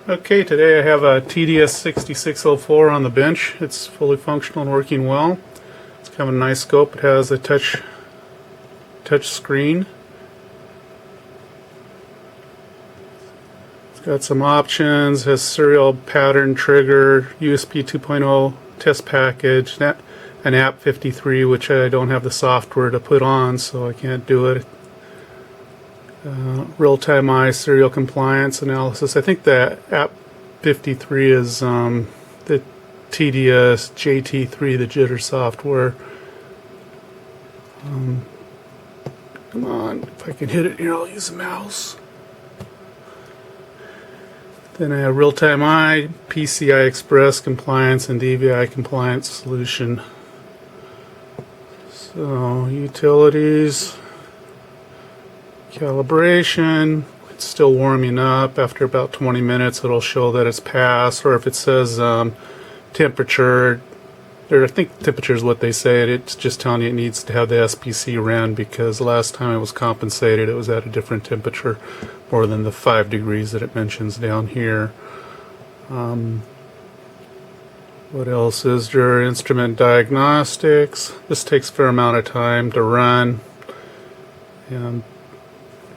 Okay, today I have a TDS6604 on the bench. It's fully functional and working well. It's kind of a nice scope. It has a touch screen. It's got some options, has serial pattern trigger, USB 2.0 test package, an app 53, which I don't have the software to put on, so I can't do it. Real-time eye serial compliance analysis. I think the app 53 is the TDS JT3, the jitter software. Come on, if I can hit it here, I'll use the mouse. Then I have real-time eye, PCI Express compliance, and DVI compliance solution. So, utilities. Calibration, it's still warming up. After about 20 minutes it'll show that it's passed, or if it says temperature, or I think temperature is what they say, it's just telling you it needs to have the SPC ran, because the last time it was compensated it was at a different temperature, more than the 5 degrees that it mentions down here. What else is there? Instrument diagnostics. This takes a fair amount of time to run, and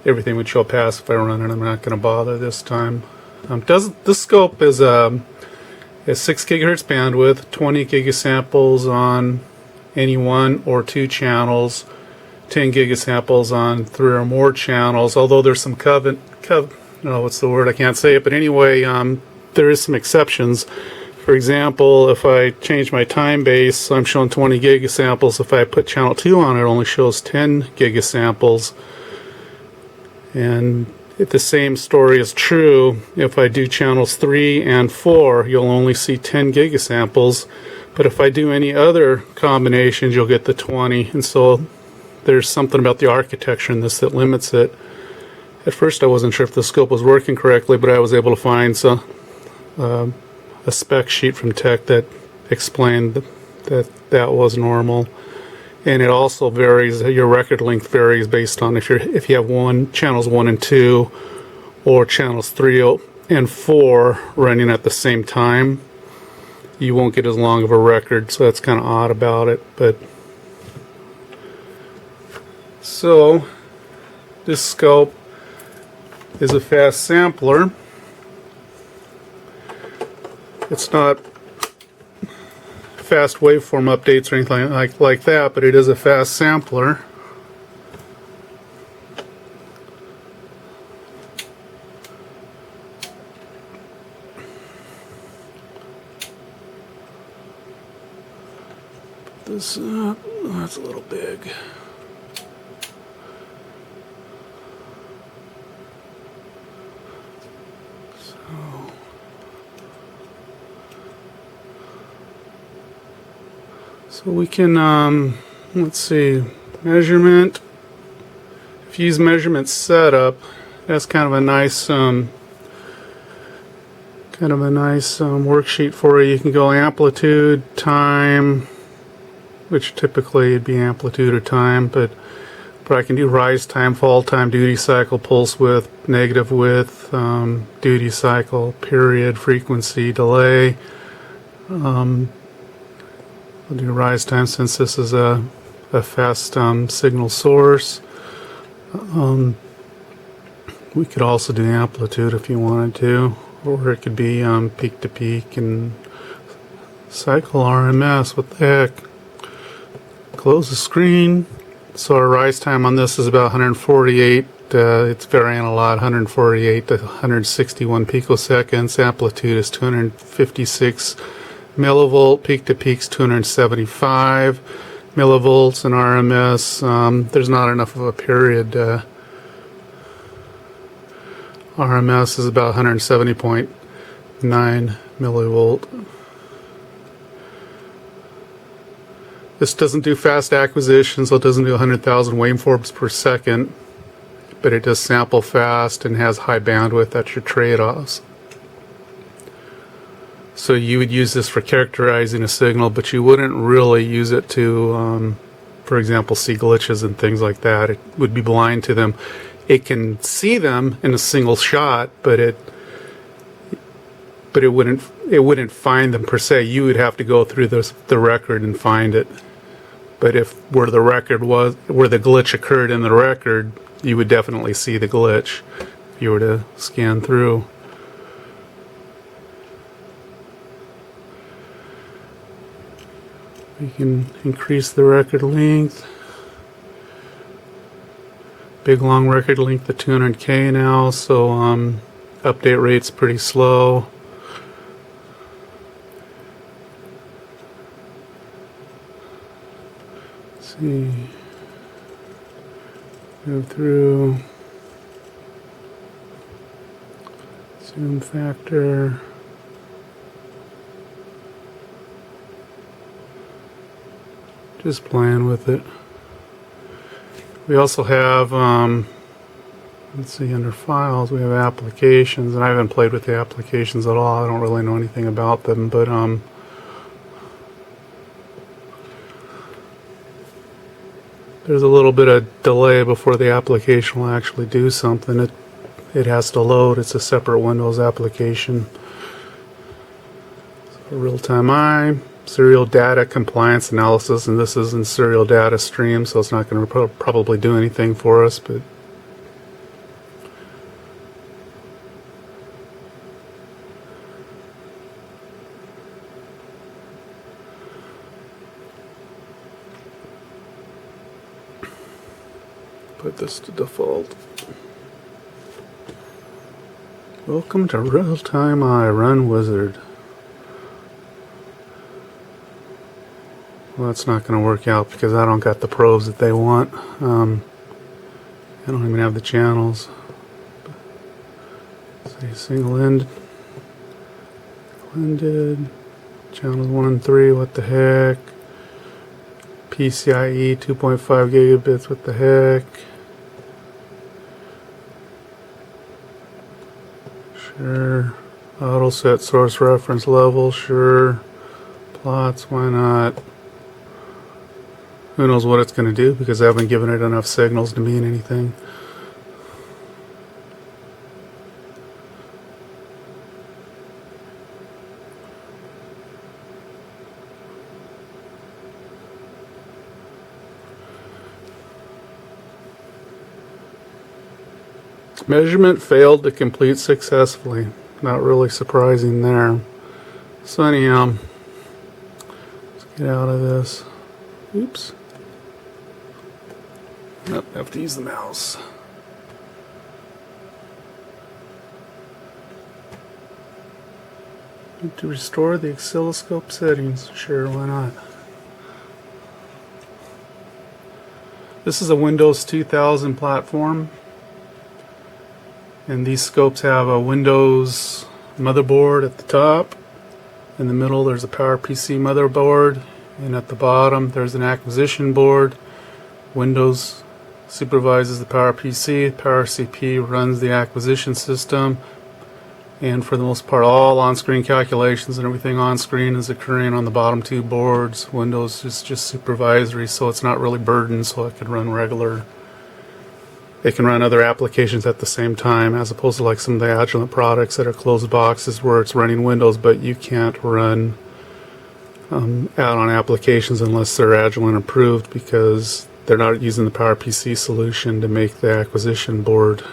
everything would show pass if I run it. I'm not going to bother this time. This scope is a 6 gigahertz bandwidth, 20 gigasamples on any 1 or 2 channels, 10 gigasamples on 3 or more channels. Although there's some what's the word? I can't say it. But anyway, there is some exceptions. For example, if I change my time base, I'm showing 20 gigasamples. If I put channel 2 on, it only shows 10 gigasamples. And if the same story is true, if I do channels 3 and 4, you'll only see 10 gigasamples. But if I do any other combinations, you'll get the 20. And so there's something about the architecture in this that limits it. At first I wasn't sure if the scope was working correctly, but I was able to find a spec sheet from Tech that explained that was normal. And it also varies, your record length varies based on if you have channels 1 and 2 or channels 3 and 4 running at the same time. You won't get as long of a record, so that's kind of odd about it. But so this scope is a fast sampler. It's not fast waveform updates or anything like that, but it is a fast sampler. Put this up. Oh, that's a little big. So we can, let's see, measurement. If you use measurement setup, that's kind of a nice worksheet for you. You can go amplitude, time, which typically it'd be amplitude or time, but I can do rise time, fall time, duty cycle, pulse width, negative width, duty cycle, period, frequency, delay. We'll do rise time since this is a fast signal source. We could also do amplitude if you wanted to, or it could be peak to peak and cycle RMS. What the heck? Close the screen. So our rise time on this is about 148. It's varying a lot, 148 to 161 picoseconds. Amplitude is 256 millivolt, peak to peak's 275 millivolts, and RMS, there's not enough of a period. RMS is about 170.9 millivolt. This doesn't do fast acquisition, so it doesn't do 100,000 waveforms per second, but it does sample fast and has high bandwidth. That's your trade-offs. So you would use this for characterizing a signal, but you wouldn't really use it to, for example, see glitches and things like that. It would be blind to them. It can see them in a single shot, but but it wouldn't find them per se. You would have to go through the record and find it. But if where the glitch occurred in the record, you would definitely see the glitch if you were to scan through. We can increase the record length. Big long record length to 200K now, so update rate's pretty slow. Let's see. Move through. Zoom factor. Just playing with it. We also have, let's see, under files we have applications, and I haven't played with the applications at all. I don't really know anything about them, but there's a little bit of delay before the application will actually do something. It has to load. It's a separate Windows application. So real-time eye. Serial data compliance analysis, and this is in serial data stream, so it's not going to probably do anything for us, but put this to default. Welcome to Real-Time Eye, Run Wizard. Well, that's not going to work out because I don't got the probes that they want. I don't even have the channels. Say single-ended, channels 1 and 3. What the heck? PCIe 2.5 gigabits. What the heck? Sure. Auto set source reference level. Sure. Plots. Why not? Who knows what it's going to do because I haven't given it enough signals to mean anything. Measurement failed to complete successfully. Not really surprising there. So anyhow, let's get out of this. Oops. Nope, I have to use the mouse. Need to restore the oscilloscope settings. Sure, why not? This is a Windows 2000 platform. And these scopes have a Windows motherboard at the top. In the middle there's a PowerPC motherboard. And at the bottom there's an acquisition board. Windows supervises the PowerPC. PowerCP runs the acquisition system. And for the most part all on-screen calculations and everything on-screen is occurring on the bottom two boards. Windows is just supervisory, so it's not really burdened, so it can run It can run other applications at the same time, as opposed to like some of the Agilent products that are closed boxes where it's running Windows, but you can't run add-on applications unless they're Agilent approved because they're not using the PowerPC solution to make the acquisition board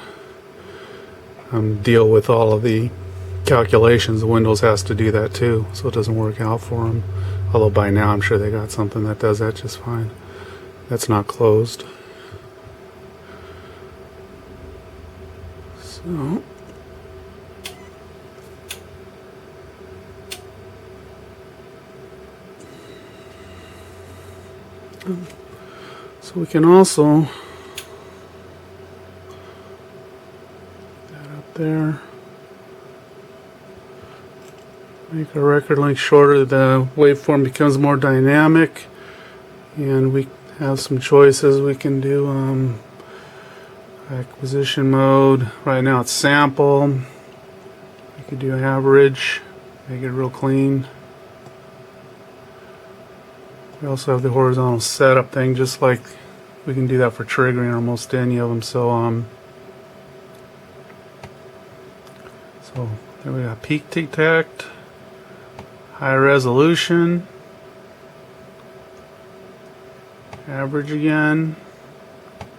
deal with all of the calculations. Windows has to do that too, so it doesn't work out for them. Although by now I'm sure they got something that does that just fine. That's not closed. So we can also put that up there. Make our record length shorter, the waveform becomes more dynamic, and we have some choices. We can do acquisition mode. Right now it's sample. We could do average, make it real clean. We also have the horizontal setup thing, just like we can do that for triggering almost any of them. So So there we got peak detect, high resolution, average again,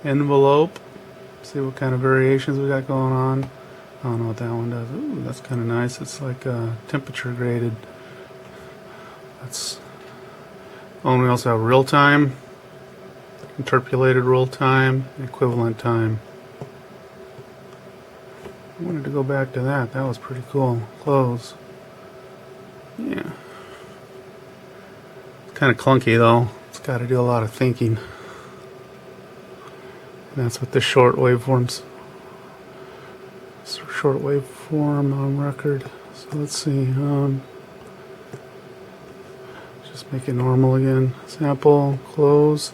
envelope. See what kind of variations we got going on. I don't know what that one does. Ooh, that's kind of nice. It's like temperature graded. That's. Oh, and we also have real time, interpolated real time, equivalent time. I wanted to go back to that. That was pretty cool. Close. Yeah. It's kind of clunky though. It's got to do a lot of thinking. And that's what the short waveforms. Short waveform on record. So let's see. Just make it normal again. Sample. Close.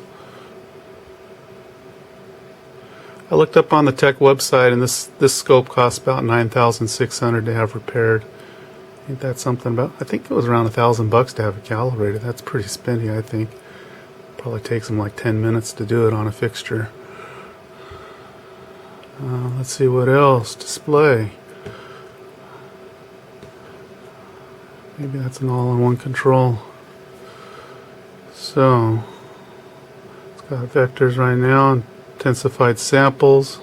I looked up on the tech website, and this scope costs about $9,600 to have repaired. Ain't that something? About, I think it was around $1,000 to have it calibrated. That's pretty spendy, I think. Probably takes them like 10 minutes to do it on a fixture. Let's see what else. Display. Maybe that's an all-in-one control. So it's got vectors right now. Intensified samples.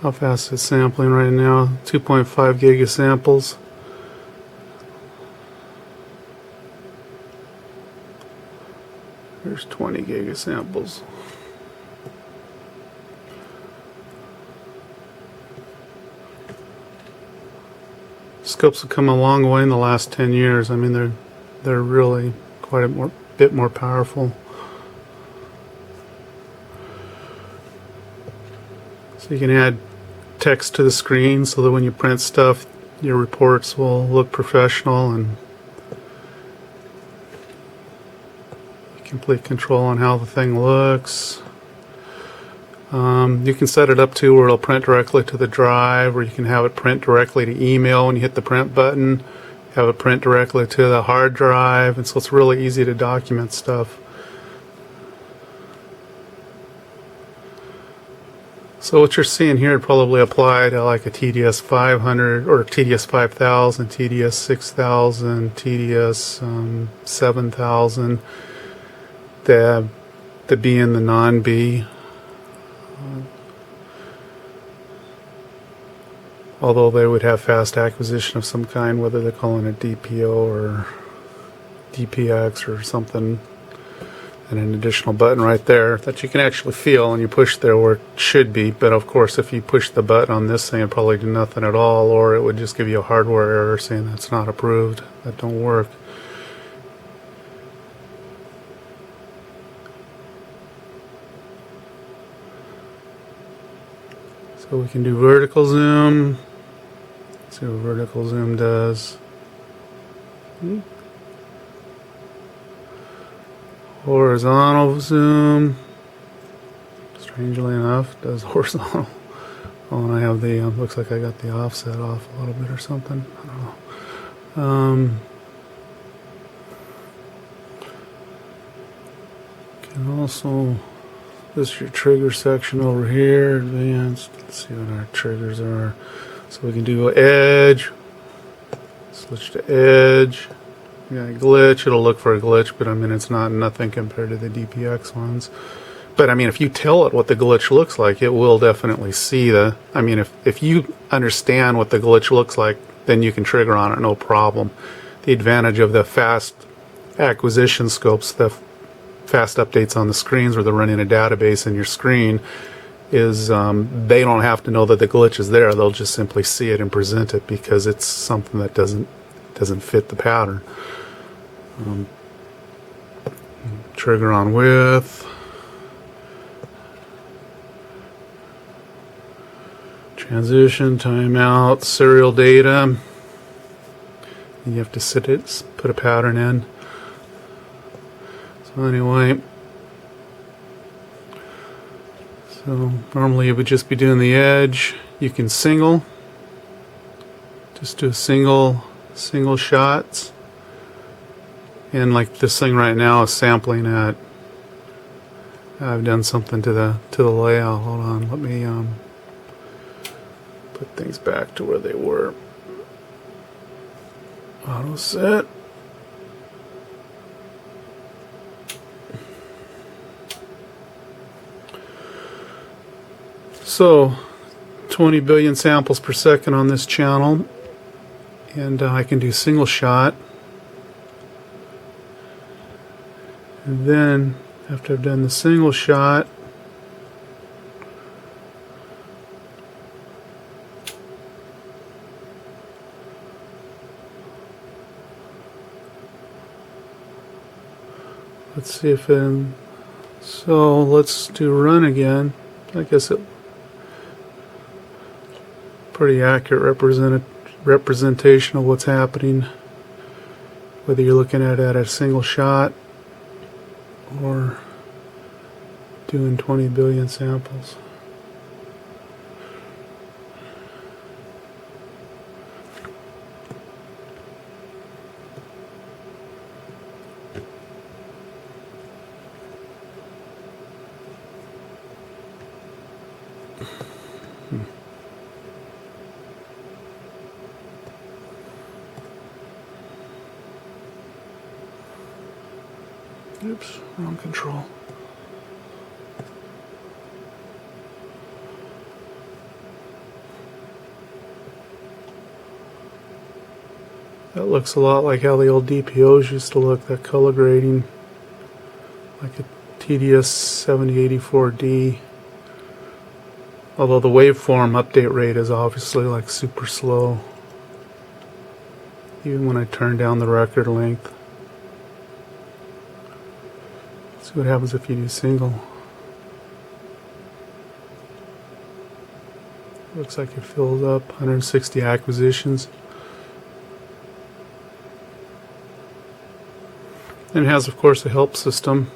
How fast is sampling right now? 2.5 gig of samples. There's 20 gig of samples. Scopes have come a long way in the last 10 years. I mean, they're really quite a bit more powerful. So you can add text to the screen so that when you print stuff, your reports will look professional, and complete control on how the thing looks. You can set it up to where it'll print directly to the drive, or you can have it print directly to email when you hit the print button, have it print directly to the hard drive, and so it's really easy to document stuff. So what you're seeing here would probably apply to like a TDS 500 or TDS 5000, TDS 6000, TDS 7000, the B and the non-B. Although they would have fast acquisition of some kind, whether they're calling it DPO or DPX or something, and an additional button right there that you can actually feel, and you push there where it should be. But of course, if you push the button on this thing, it'd probably do nothing at all, or it would just give you a hardware error saying that's not approved, that don't work. So we can do vertical zoom. Let's see what vertical zoom does. Horizontal zoom. Strangely enough, does horizontal. Oh, and I have the, looks like I got the offset off a little bit or something. I don't know. Can also, this is your trigger section over here, advanced. Let's see what our triggers are. So we can do edge, switch to edge. We got a glitch, it'll look for a glitch, but I mean it's not nothing compared to the DPX ones. But I mean, if you tell it what the glitch looks like, it will definitely see the, I mean, if you understand what the glitch looks like, then you can trigger on it, no problem. The advantage of the fast acquisition scopes, the fast updates on the screens where they're running a database in your screen, is they don't have to know that the glitch is there. They'll just simply see it and present it because it's something that doesn't fit the pattern. Trigger on width. Transition, timeout, serial data. You have to sit it, put a pattern in. So anyway, so normally you would just be doing the edge. You can single, just do single shots. And like this thing right now is sampling at, I've done something to the layout. Hold on, let me put things back to where they were. Auto set. So 20 billion samples per second on this channel, and I can do single shot. And then after I've done the single shot, let's see if so let's do run again. I guess it pretty accurate representation of what's happening, whether you're looking at it at a single shot or doing 20 billion samples. Oops, wrong control. That looks a lot like how the old DPOs used to look, that color grading, like a TDS7084D. Although the waveform update rate is obviously like super slow, even when I turn down the record length. See what happens if you do single. Looks like it fills up 160 acquisitions. And it has, of course, a help system.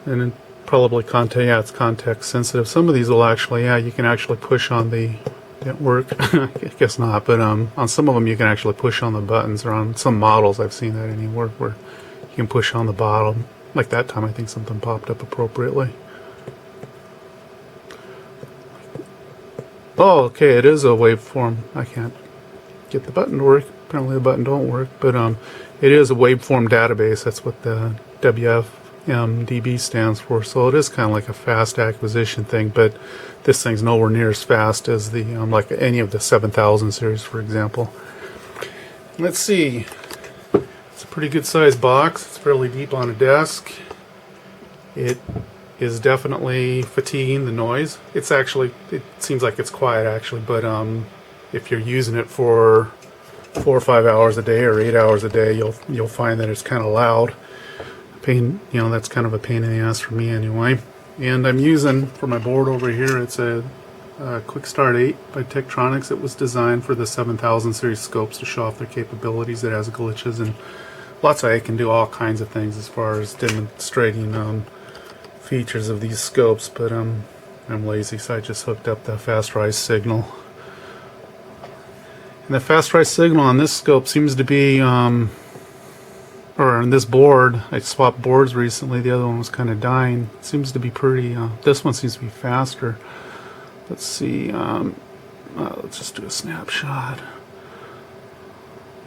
And it probably it's context sensitive. Some of these will actually, you can actually push on the, didn't work, I guess not, but on some of them you can actually push on the buttons, or on some models I've seen that anywhere where you can push on the bottom. Like that time I think something popped up appropriately. Oh, okay, it is a waveform. I can't get the button to work. Apparently the button don't work, but it is a waveform database. That's what the WFMDB stands for. So it is kind of like a fast acquisition thing, but this thing's nowhere near as fast as the like any of the 7000 series, for example. Let's see. It's a pretty good sized box. It's fairly deep on a desk. It is definitely fatiguing, the noise. It's actually, it seems like it's quiet actually, but if you're using it for 4 or 5 hours a day or 8 hours a day, you'll find that it's kind of loud. That's kind of a pain in the ass for me anyway. And I'm using, for my board over here, it's a Quick Start 8 by Tektronix. It was designed for the 7000 series scopes to show off their capabilities. It has glitches and lots of, it can do all kinds of things as far as demonstrating features of these scopes, but I'm lazy, so I just hooked up the fast rise signal. And the fast rise signal on this scope seems to be, or on this board, I swapped boards recently, the other one was kind of dying. It seems to be pretty, this one seems to be faster. Let's see, let's just do a snapshot.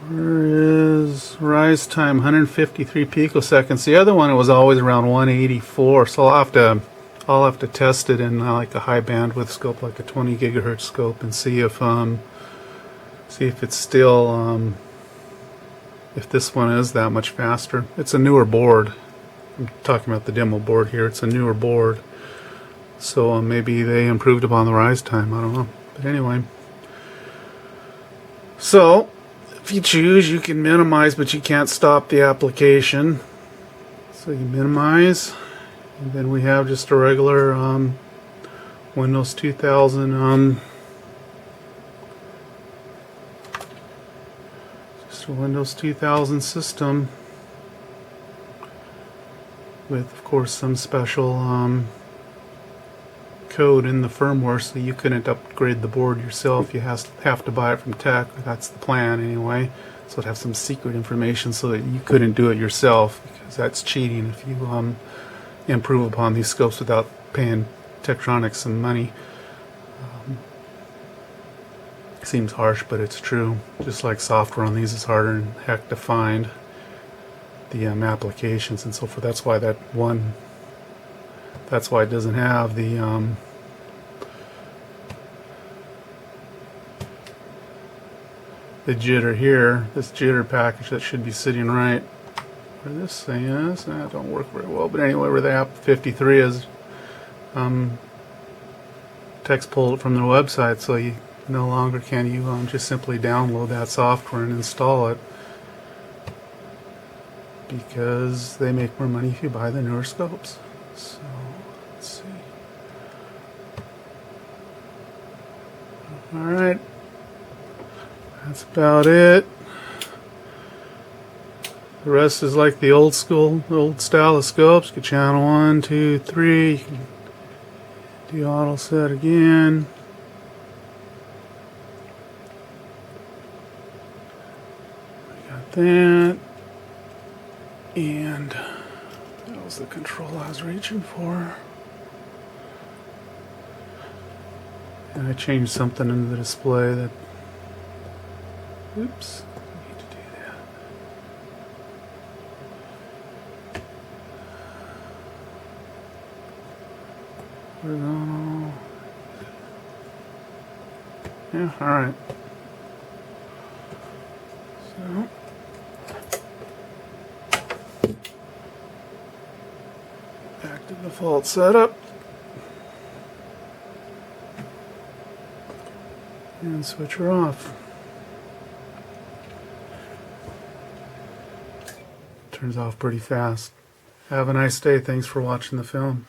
Where is rise time? 153 picoseconds. The other one, it was always around 184, so I'll have to test it in like a high bandwidth scope, like a 20 gigahertz scope, and see if it's still if this one is that much faster. It's a newer board. I'm talking about the demo board here. It's a newer board, so maybe they improved upon the rise time. I don't know, but anyway. So if you choose, you can minimize, but you can't stop the application. So you minimize, and then we have just a regular Windows 2000 just a Windows 2000 system with, of course, some special code in the firmware, so you couldn't upgrade the board yourself. You have to buy it from Tech. That's the plan anyway. So it'd have some secret information so that you couldn't do it yourself, because that's cheating if you improve upon these scopes without paying Tektronix some money. Seems harsh, but it's true. Just like software on these is harder than heck to find the applications and so forth. That's why that's why it doesn't have the jitter here. This jitter package that should be sitting right where this thing is. That don't work very well, but anyway, where the app 53 is, text pulled it from their website, so you no longer can you just simply download that software and install it, because they make more money if you buy the newer scopes. So let's see. Alright, that's about it. The rest is like the old school, old style of scopes. You can channel 1, 2, 3. You can do auto set again. That, and that was the control I was reaching for. And I changed something in the display that, oops, I need to do that. Horizontal. Yeah, alright. So back to default setup, and switch her off. Turns off pretty fast. Have a nice day. Thanks for watching the film.